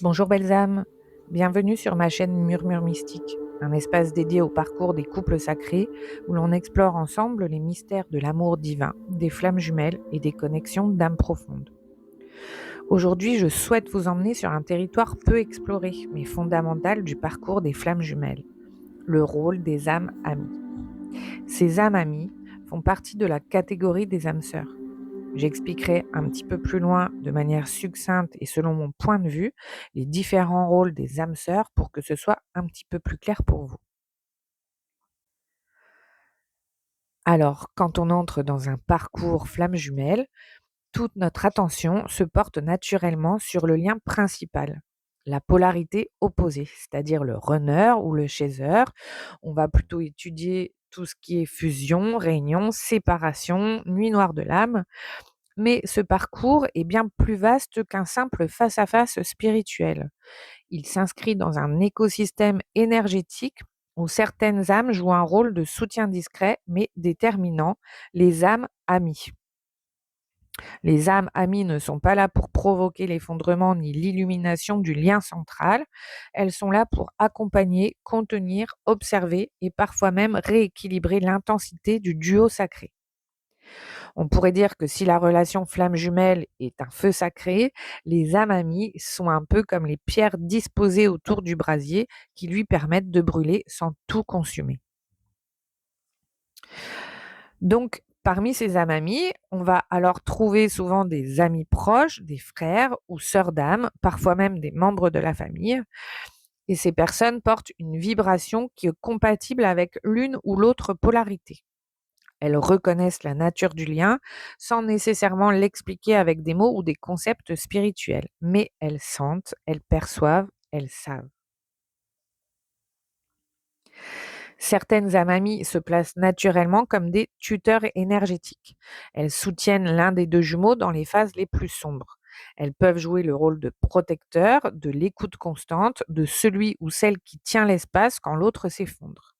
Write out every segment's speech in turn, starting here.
Bonjour belles âmes, bienvenue sur ma chaîne Murmure Mystique, un espace dédié au parcours des couples sacrés où l'on explore ensemble les mystères de l'amour divin, des flammes jumelles et des connexions d'âmes profondes. Aujourd'hui, je souhaite vous emmener sur un territoire peu exploré, mais fondamental du parcours des flammes jumelles, le rôle des âmes amies. Ces âmes amies font partie de la catégorie des âmes sœurs. J'expliquerai un petit peu plus loin, de manière succincte et selon mon point de vue, les différents rôles des âmes sœurs pour que ce soit un petit peu plus clair pour vous. Alors, quand on entre dans un parcours flamme jumelle, toute notre attention se porte naturellement sur le lien principal, la polarité opposée, c'est-à-dire le runner ou le chaser. On va plutôt étudier tout ce qui est fusion, réunion, séparation, nuit noire de l'âme. Mais ce parcours est bien plus vaste qu'un simple face-à-face spirituel. Il s'inscrit dans un écosystème énergétique où certaines âmes jouent un rôle de soutien discret mais déterminant, les âmes amies. Les âmes amies ne sont pas là pour provoquer l'effondrement ni l'illumination du lien central, elles sont là pour accompagner, contenir, observer et parfois même rééquilibrer l'intensité du duo sacré. On pourrait dire que si la relation flamme jumelle est un feu sacré, les âmes amies sont un peu comme les pierres disposées autour du brasier qui lui permettent de brûler sans tout consumer. Donc, parmi ces âmes amies, on va alors trouver souvent des amis proches, des frères ou sœurs d'âme, parfois même des membres de la famille. Et ces personnes portent une vibration qui est compatible avec l'une ou l'autre polarité. Elles reconnaissent la nature du lien sans nécessairement l'expliquer avec des mots ou des concepts spirituels, mais elles sentent, elles perçoivent, elles savent. Certaines amamies se placent naturellement comme des tuteurs énergétiques. Elles soutiennent l'un des deux jumeaux dans les phases les plus sombres. Elles peuvent jouer le rôle de protecteur, de l'écoute constante, de celui ou celle qui tient l'espace quand l'autre s'effondre.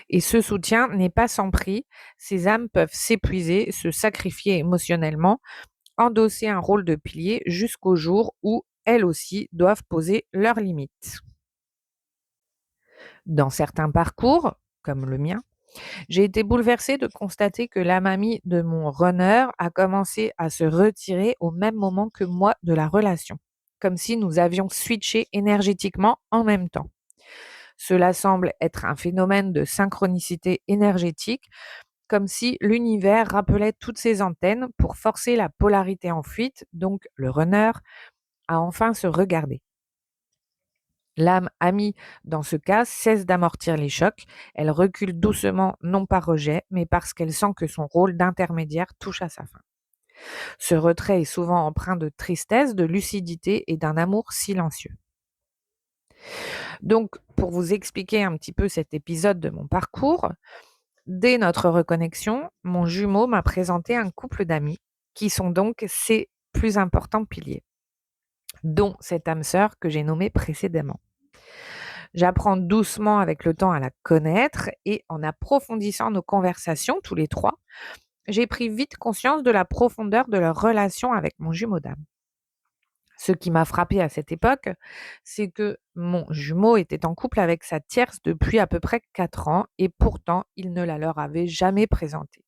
Et ce soutien n'est pas sans prix. Ces âmes peuvent s'épuiser, se sacrifier émotionnellement, endosser un rôle de pilier jusqu'au jour où elles aussi doivent poser leurs limites. Dans certains parcours, comme le mien, j'ai été bouleversée de constater que la mamie de mon runner a commencé à se retirer au même moment que moi de la relation, comme si nous avions switché énergétiquement en même temps. Cela semble être un phénomène de synchronicité énergétique, comme si l'univers rappelait toutes ses antennes pour forcer la polarité en fuite, donc le runner, à enfin se regarder. L'âme amie, dans ce cas, cesse d'amortir les chocs, elle recule doucement, non par rejet, mais parce qu'elle sent que son rôle d'intermédiaire touche à sa fin. Ce retrait est souvent empreint de tristesse, de lucidité et d'un amour silencieux. Donc, pour vous expliquer un petit peu cet épisode de mon parcours, dès notre reconnexion, mon jumeau m'a présenté un couple d'amis qui sont donc ses plus importants piliers, dont cette âme sœur que j'ai nommée précédemment. J'apprends doucement avec le temps à la connaître et en approfondissant nos conversations tous les trois, j'ai pris vite conscience de la profondeur de leur relation avec mon jumeau d'âme. Ce qui m'a frappé à cette époque, c'est que mon jumeau était en couple avec sa tierce depuis à peu près 4 ans et pourtant il ne la leur avait jamais présentée.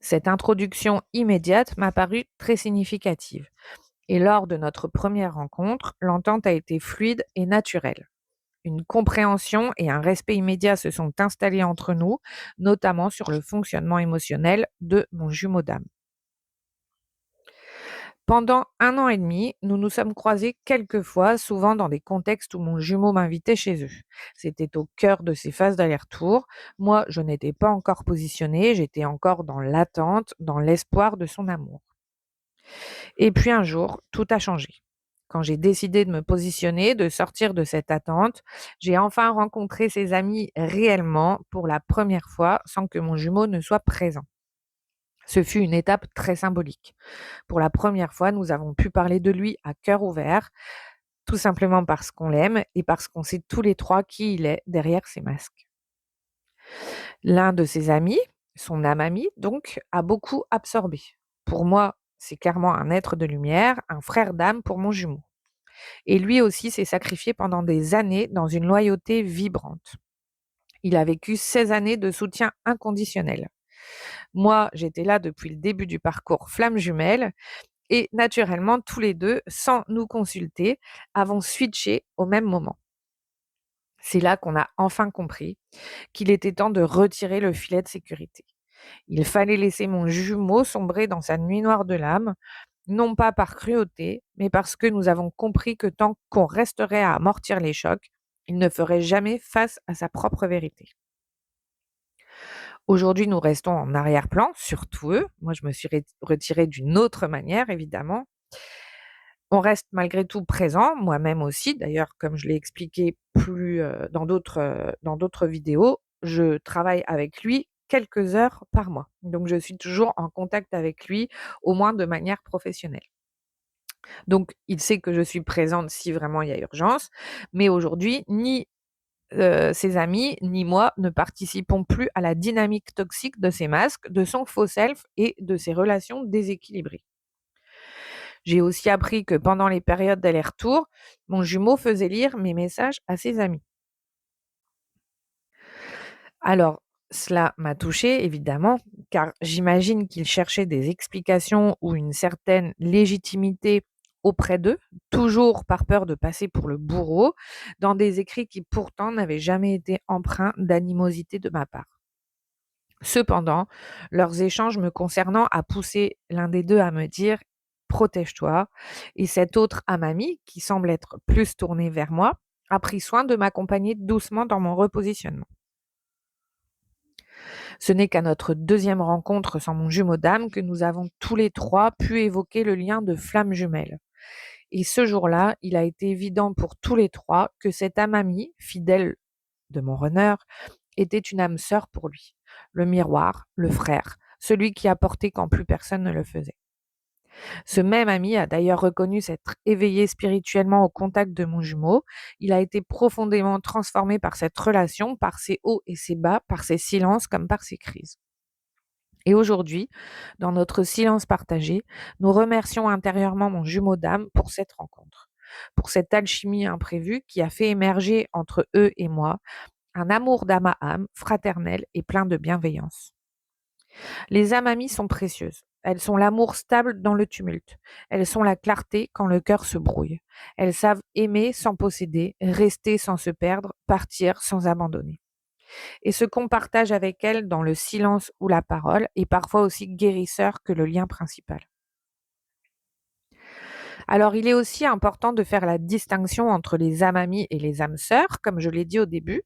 Cette introduction immédiate m'a paru très significative et lors de notre première rencontre, l'entente a été fluide et naturelle. Une compréhension et un respect immédiat se sont installés entre nous, notamment sur le fonctionnement émotionnel de mon jumeau d'âme. Pendant 1 an et demi, nous nous sommes croisés quelques fois, souvent dans des contextes où mon jumeau m'invitait chez eux. C'était au cœur de ces phases d'aller-retour. Moi, je n'étais pas encore positionnée, j'étais encore dans l'attente, dans l'espoir de son amour. Et puis un jour, tout a changé. Quand j'ai décidé de me positionner, de sortir de cette attente, j'ai enfin rencontré ses amis réellement pour la première fois sans que mon jumeau ne soit présent. Ce fut une étape très symbolique. Pour la première fois, nous avons pu parler de lui à cœur ouvert, tout simplement parce qu'on l'aime et parce qu'on sait tous les trois qui il est derrière ses masques. L'un de ses amis, son âme amie donc, a beaucoup absorbé. Pour moi, c'est clairement un être de lumière, un frère d'âme pour mon jumeau. Et lui aussi s'est sacrifié pendant des années dans une loyauté vibrante. Il a vécu 16 années de soutien inconditionnel. Moi, j'étais là depuis le début du parcours Flamme Jumelle et naturellement, tous les deux, sans nous consulter, avons switché au même moment. C'est là qu'on a enfin compris qu'il était temps de retirer le filet de sécurité. Il fallait laisser mon jumeau sombrer dans sa nuit noire de l'âme, non pas par cruauté, mais parce que nous avons compris que tant qu'on resterait à amortir les chocs, il ne ferait jamais face à sa propre vérité. Aujourd'hui, nous restons en arrière-plan, surtout eux. Moi, je me suis retirée d'une autre manière, évidemment. On reste malgré tout présent, moi-même aussi. D'ailleurs, comme je l'ai expliqué dans d'autres vidéos, je travaille avec lui quelques heures par mois. Donc, je suis toujours en contact avec lui, au moins de manière professionnelle. Donc, il sait que je suis présente si vraiment il y a urgence. Mais aujourd'hui, ni ses amis, ni moi ne participons plus à la dynamique toxique de ses masques, de son faux self et de ses relations déséquilibrées. J'ai aussi appris que pendant les périodes d'aller-retour, mon jumeau faisait lire mes messages à ses amis. Alors, cela m'a touchée, évidemment, car j'imagine qu'il cherchait des explications ou une certaine légitimité auprès d'eux, toujours par peur de passer pour le bourreau, dans des écrits qui pourtant n'avaient jamais été empreints d'animosité de ma part. Cependant, leurs échanges me concernant a poussé l'un des deux à me dire: «Protège-toi», et cet autre à mamie, qui semble être plus tourné vers moi, a pris soin de m'accompagner doucement dans mon repositionnement. Ce n'est qu'à notre deuxième rencontre sans mon jumeau d'âme que nous avons tous les trois pu évoquer le lien de flamme jumelle. Et ce jour-là, il a été évident pour tous les trois que cette âme amie, fidèle de mon runner, était une âme sœur pour lui, le miroir, le frère, celui qui apportait quand plus personne ne le faisait. Ce même ami a d'ailleurs reconnu s'être éveillé spirituellement au contact de mon jumeau. Il a été profondément transformé par cette relation, par ses hauts et ses bas, par ses silences comme par ses crises. Et aujourd'hui, dans notre silence partagé, nous remercions intérieurement mon jumeau d'âme pour cette rencontre, pour cette alchimie imprévue qui a fait émerger entre eux et moi un amour d'âme à âme, fraternel et plein de bienveillance. Les âmes amies sont précieuses. Elles sont l'amour stable dans le tumulte. Elles sont la clarté quand le cœur se brouille. Elles savent aimer sans posséder, rester sans se perdre, partir sans abandonner. Et ce qu'on partage avec elles dans le silence ou la parole est parfois aussi guérisseur que le lien principal. Alors, il est aussi important de faire la distinction entre les âmes amies et les âmes sœurs, comme je l'ai dit au début.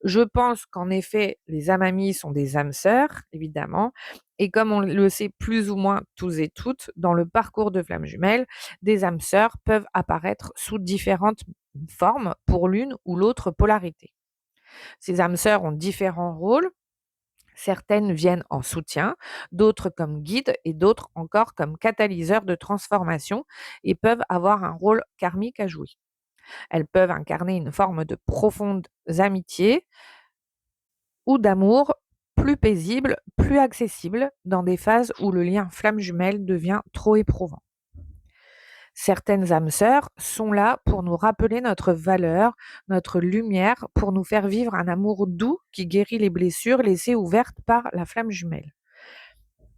Je pense qu'en effet, les âmes amies sont des âmes sœurs, évidemment, et comme on le sait plus ou moins tous et toutes, dans le parcours de flammes jumelles, des âmes sœurs peuvent apparaître sous différentes formes pour l'une ou l'autre polarité. Ces âmes sœurs ont différents rôles. Certaines viennent en soutien, d'autres comme guides et d'autres encore comme catalyseurs de transformation et peuvent avoir un rôle karmique à jouer. Elles peuvent incarner une forme de profondes amitiés ou d'amour plus paisible, plus accessible dans des phases où le lien flamme jumelle devient trop éprouvant. Certaines âmes sœurs sont là pour nous rappeler notre valeur, notre lumière, pour nous faire vivre un amour doux qui guérit les blessures laissées ouvertes par la flamme jumelle.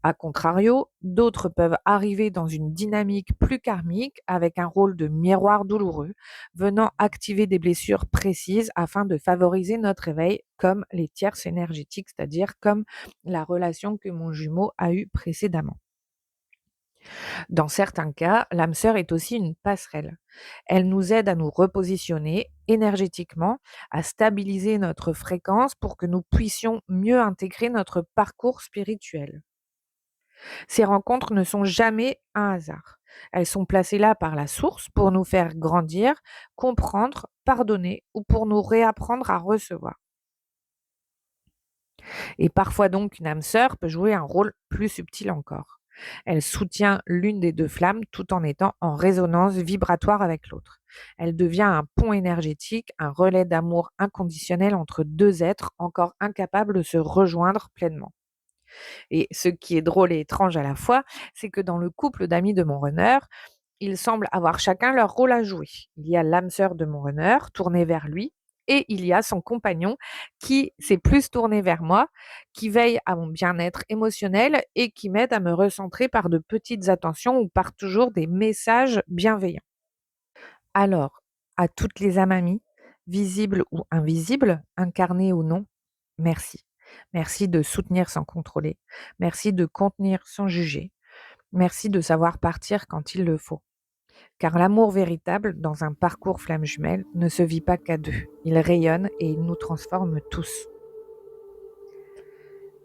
A contrario, d'autres peuvent arriver dans une dynamique plus karmique avec un rôle de miroir douloureux, venant activer des blessures précises afin de favoriser notre éveil, comme les tierces énergétiques, c'est-à-dire comme la relation que mon jumeau a eue précédemment. Dans certains cas, l'âme sœur est aussi une passerelle. Elle nous aide à nous repositionner énergétiquement, à stabiliser notre fréquence pour que nous puissions mieux intégrer notre parcours spirituel. Ces rencontres ne sont jamais un hasard. Elles sont placées là par la source pour nous faire grandir, comprendre, pardonner ou pour nous réapprendre à recevoir. Et parfois donc, une âme sœur peut jouer un rôle plus subtil encore. Elle soutient l'une des deux flammes tout en étant en résonance vibratoire avec l'autre. Elle devient un pont énergétique, un relais d'amour inconditionnel entre deux êtres encore incapables de se rejoindre pleinement. Et ce qui est drôle et étrange à la fois, c'est que dans le couple d'amis de mon runner, Ils semblent avoir chacun leur rôle à jouer. Il y a l'âme sœur de mon runner tournée vers lui et il y a son compagnon qui s'est plus tourné vers moi, qui veille à mon bien-être émotionnel et qui m'aide à me recentrer par de petites attentions ou par toujours des messages bienveillants. Alors, à toutes les âmes amies, visibles ou invisibles, incarnées ou non, merci. Merci de soutenir sans contrôler. Merci de contenir sans juger. Merci de savoir partir quand il le faut. Car l'amour véritable, dans un parcours flamme jumelle, ne se vit pas qu'à deux. Il rayonne et il nous transforme tous.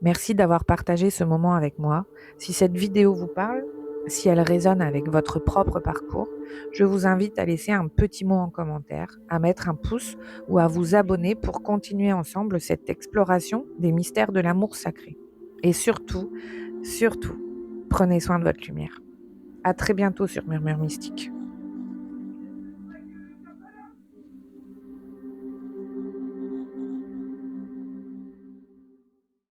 Merci d'avoir partagé ce moment avec moi. Si cette vidéo vous parle, si elle résonne avec votre propre parcours, je vous invite à laisser un petit mot en commentaire, à mettre un pouce ou à vous abonner pour continuer ensemble cette exploration des mystères de l'amour sacré. Et surtout, surtout, prenez soin de votre lumière. À très bientôt sur Murmure Mystique.